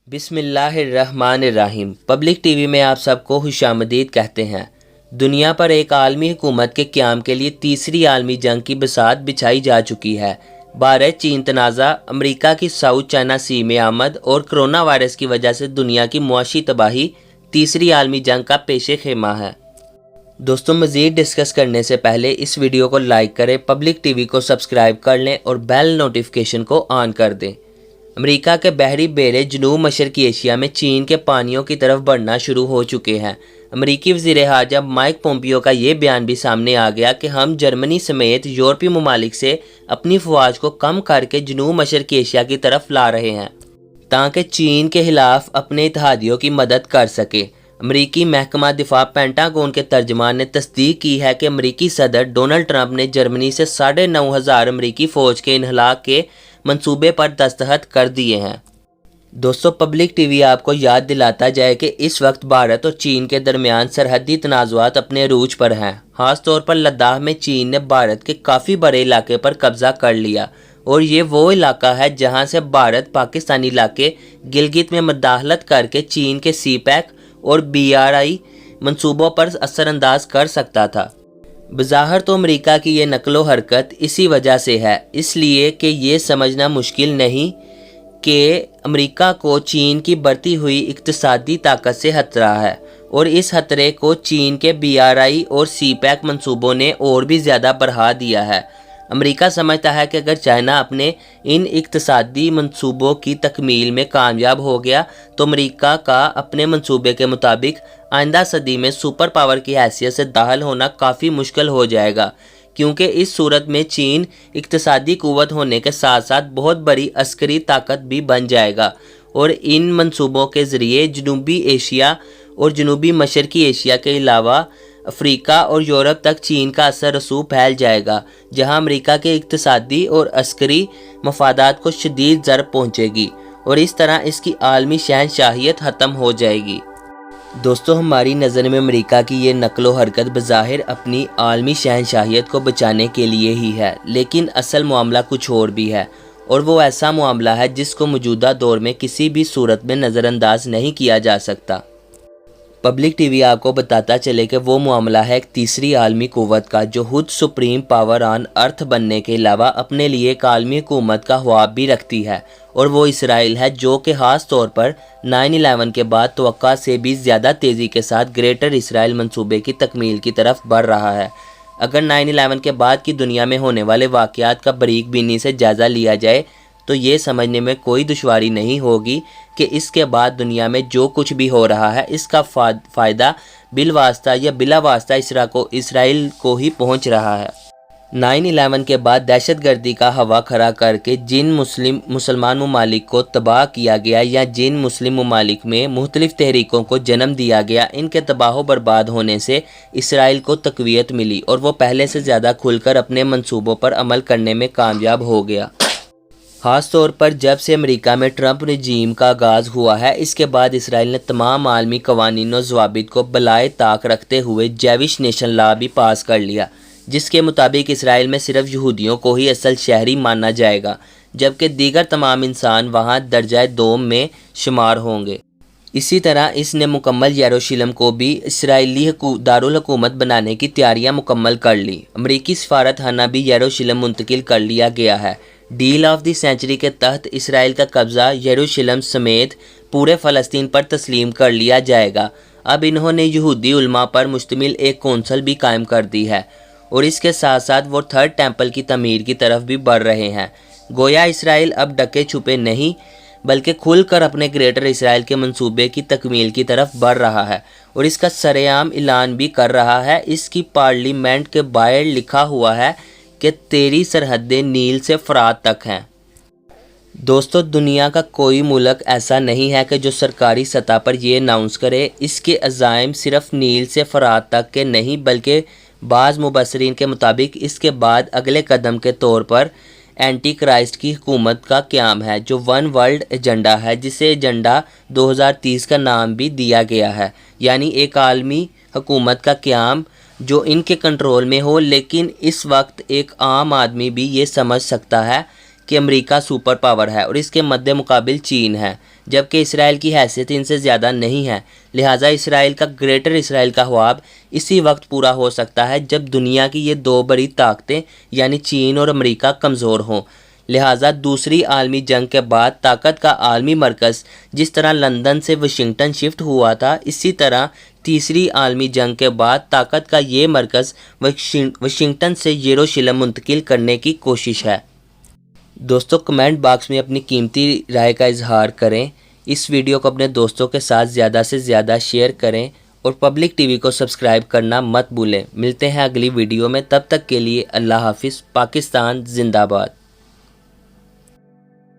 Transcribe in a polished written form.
بسم اللہ الرحمن الرحیم۔ پبلک ٹی وی میں آپ سب کو خوش آمدید کہتے ہیں۔ دنیا پر ایک عالمی حکومت کے قیام کے لیے تیسری عالمی جنگ کی بساط بچھائی جا چکی ہے۔ بھارت چین تنازع، امریکہ کی ساؤتھ چائنا سی میں آمد اور کرونا وائرس کی وجہ سے دنیا کی معاشی تباہی تیسری عالمی جنگ کا پیش خیمہ ہے۔ دوستوں، مزید ڈسکس کرنے سے پہلے اس ویڈیو کو لائک کریں، پبلک ٹی وی کو سبسکرائب کر لیں اور بیل نوٹیفیکیشن کو آن کر دیں۔ امریکہ کے بحری بیڑے جنوب مشرقی ایشیا میں چین کے پانیوں کی طرف بڑھنا شروع ہو چکے ہیں۔ امریکی وزیر خارجہ مائک پومپیو کا یہ بیان بھی سامنے آ گیا کہ ہم جرمنی سمیت یورپی ممالک سے اپنی فوج کو کم کر کے جنوب مشرقی ایشیا کی طرف لا رہے ہیں تاکہ چین کے خلاف اپنے اتحادیوں کی مدد کر سکے۔ امریکی محکمہ دفاع پینٹاگون کے ترجمان نے تصدیق کی ہے کہ امریکی صدر ڈونلڈ ٹرمپ نے جرمنی سے 9,500 امریکی فوج کے انخلاء کے منصوبے پر دستخط کر دیے ہیں۔ دوستو، پبلک ٹی وی آپ کو یاد دلاتا جائے کہ اس وقت بھارت اور چین کے درمیان سرحدی تنازعات اپنے عروج پر ہیں۔ خاص طور پر لداخ میں چین نے بھارت کے کافی بڑے علاقے پر قبضہ کر لیا اور یہ وہ علاقہ ہے جہاں سے بھارت پاکستانی علاقے گلگت میں مداخلت کر کے چین کے سی پیک اور BRI منصوبوں پر اثر انداز کر سکتا تھا۔ بظاہر تو امریکہ کی یہ نقل و حرکت اسی وجہ سے ہے، اس لیے کہ یہ سمجھنا مشکل نہیں کہ امریکہ کو چین کی بڑھتی ہوئی اقتصادی طاقت سے خطرہ ہے، اور اس خطرے کو چین کے BRI اور سی پیک منصوبوں نے اور بھی زیادہ بڑھا دیا ہے۔ امریکہ سمجھتا ہے کہ اگر چائنا اپنے ان اقتصادی منصوبوں کی تکمیل میں کامیاب ہو گیا تو امریکہ کا اپنے منصوبے کے مطابق آئندہ صدی میں سپر پاور کی حیثیت سے داخل ہونا کافی مشکل ہو جائے گا، کیونکہ اس صورت میں چین اقتصادی قوت ہونے کے ساتھ ساتھ بہت بڑی عسکری طاقت بھی بن جائے گا، اور ان منصوبوں کے ذریعے جنوبی ایشیا اور جنوبی مشرقی ایشیا کے علاوہ افریقہ اور یورپ تک چین کا اثر رسوخ پھیل جائے گا، جہاں امریکہ کے اقتصادی اور عسکری مفادات کو شدید ضرر پہنچے گی اور اس طرح اس کی عالمی شہنشاہیت ختم ہو جائے گی۔ دوستو، ہماری نظر میں امریکہ کی یہ نقل و حرکت بظاہر اپنی عالمی شہنشاہیت کو بچانے کے لیے ہی ہے، لیکن اصل معاملہ کچھ اور بھی ہے، اور وہ ایسا معاملہ ہے جس کو موجودہ دور میں کسی بھی صورت میں نظر انداز نہیں کیا جا سکتا۔ پبلک ٹی وی آپ کو بتاتا چلے کہ وہ معاملہ ہے ایک تیسری عالمی قوت کا جو خود سپریم پاور آن ارتھ بننے کے علاوہ اپنے لیے ایک عالمی حکومت کا خواب بھی رکھتی ہے، اور وہ اسرائیل ہے، جو کہ خاص طور پر 9/11 کے بعد توقع سے بھی زیادہ تیزی کے ساتھ گریٹر اسرائیل منصوبے کی تکمیل کی طرف بڑھ رہا ہے۔ اگر 9/11 کے بعد کی دنیا میں ہونے والے واقعات کا باریک بینی سے جائزہ لیا جائے تو یہ سمجھنے میں کوئی دشواری نہیں ہوگی کہ اس کے بعد دنیا میں جو کچھ بھی ہو رہا ہے اس کا فائدہ بالواسطہ یا بلا واسطہ اسرائیل کو ہی پہنچ رہا ہے۔ 9/11 کے بعد دہشت گردی کا ہوا کھڑا کر کے جن مسلمان ممالک کو تباہ کیا گیا یا جن مسلم ممالک میں مختلف تحریکوں کو جنم دیا گیا، ان کے تباہ و برباد ہونے سے اسرائیل کو تقویت ملی اور وہ پہلے سے زیادہ کھل کر اپنے منصوبوں پر عمل کرنے میں کامیاب ہو گیا۔ خاص طور پر جب سے امریکہ میں ٹرمپ رجیم کا آغاز ہوا ہے، اس کے بعد اسرائیل نے تمام عالمی قوانین و ضوابط کو بالائے طاق رکھتے ہوئے جیوش نیشن لا بھی پاس کر لیا، جس کے مطابق اسرائیل میں صرف یہودیوں کو ہی اصل شہری مانا جائے گا، جبکہ دیگر تمام انسان وہاں درجہ دوم میں شمار ہوں گے۔ اسی طرح اس نے مکمل یروشلم کو بھی اسرائیلی دارالحکومت بنانے کی تیاریاں مکمل کر لی۔ امریکی سفارت خانہ بھی یروشلم منتقل کر لیا گیا ہے۔ ڈیل آف دی سینچری کے تحت اسرائیل کا قبضہ یروشلم سمیت پورے فلسطین پر تسلیم کر لیا جائے گا۔ اب انہوں نے یہودی علماء پر مشتمل ایک کونسل بھی قائم کر دی ہے، اور اس کے ساتھ ساتھ وہ تھرڈ ٹیمپل کی تعمیر کی طرف بھی بڑھ رہے ہیں۔ گویا اسرائیل اب ڈکے چھپے نہیں بلکہ کھل کر اپنے گریٹر اسرائیل کے منصوبے کی تکمیل کی طرف بڑھ رہا ہے، اور اس کا سرعام اعلان بھی کر رہا ہے۔ اس کی پارلیمنٹ کے باہر لکھا ہوا ہے کہ تیری سرحدیں نیل سے فرات تک ہیں۔ دوستو، دنیا کا کوئی ملک ایسا نہیں ہے کہ جو سرکاری سطح پر یہ اناؤنس کرے۔ اس کے عزائم صرف نیل سے فرات تک کے نہیں بلکہ بعض مبصرین کے مطابق اس کے بعد اگلے قدم کے طور پر اینٹی کرائسٹ کی حکومت کا قیام ہے، جو ون ورلڈ ایجنڈا ہے، جسے ایجنڈا 2030 کا نام بھی دیا گیا ہے، یعنی ایک عالمی حکومت کا قیام جو ان کے کنٹرول میں ہو۔ لیکن اس وقت ایک عام آدمی بھی یہ سمجھ سکتا ہے کہ امریکہ سپر پاور ہے اور اس کے مد مقابل چین ہے، جبکہ اسرائیل کی حیثیت ان سے زیادہ نہیں ہے۔ لہٰذا اسرائیل کا گریٹر اسرائیل کا خواب اسی وقت پورا ہو سکتا ہے جب دنیا کی یہ دو بڑی طاقتیں یعنی چین اور امریکہ کمزور ہوں۔ لہٰذا دوسری عالمی جنگ کے بعد طاقت کا عالمی مرکز جس طرح لندن سے واشنگٹن شفٹ ہوا تھا، اسی طرح تیسری عالمی جنگ کے بعد طاقت کا یہ مرکز واشنگٹن سے یروشلم منتقل کرنے کی کوشش ہے۔ دوستو کمنٹ باکس میں اپنی قیمتی رائے کا اظہار کریں، اس ویڈیو کو اپنے دوستوں کے ساتھ زیادہ سے زیادہ شیئر کریں اور پبلک ٹی وی کو سبسکرائب کرنا مت بھولیں۔ ملتے ہیں اگلی ویڈیو میں، تب تک کے لیے اللہ حافظ۔ پاکستان زندہ باد۔